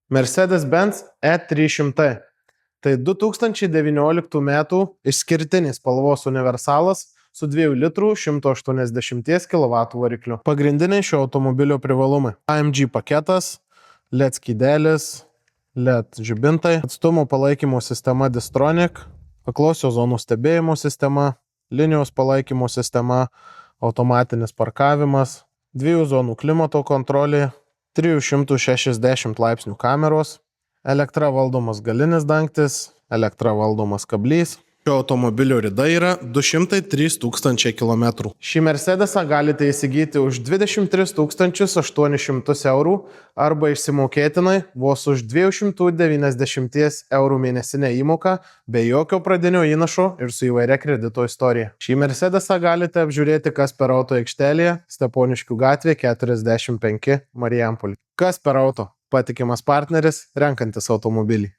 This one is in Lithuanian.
Mercedes-Benz E300. Tai 2019 metų išskirtinis spalvos universalas su 2 litrų 180 kW varikliu. Pagrindiniai šio automobilio privalumai: AMG paketas, LED skydelis, LED žibintai, atstumo palaikymo sistema Distronic, aklosios zonų stebėjimo sistema, linijos palaikymo sistema, automatinis parkavimas, 2 zonų klimato kontrolė, 360 laipsnių kameros, elektra valdomas galinis dangtis, elektra valdomas kablys. Šio automobilio rida yra 203 000 km. Šį Mercedesą galite įsigyti už 23 800 eurų arba išsimokėtinai vos už 290 eurų mėnesinę įmoką be jokio pradinio įnašo ir su įvairia kredito istorija. Šį Mercedesą galite apžiūrėti Kasper Auto aikštelėje, Steponiškių gatvė 45 Marijampolė. Kasper Auto – patikimas partneris renkantis automobilį.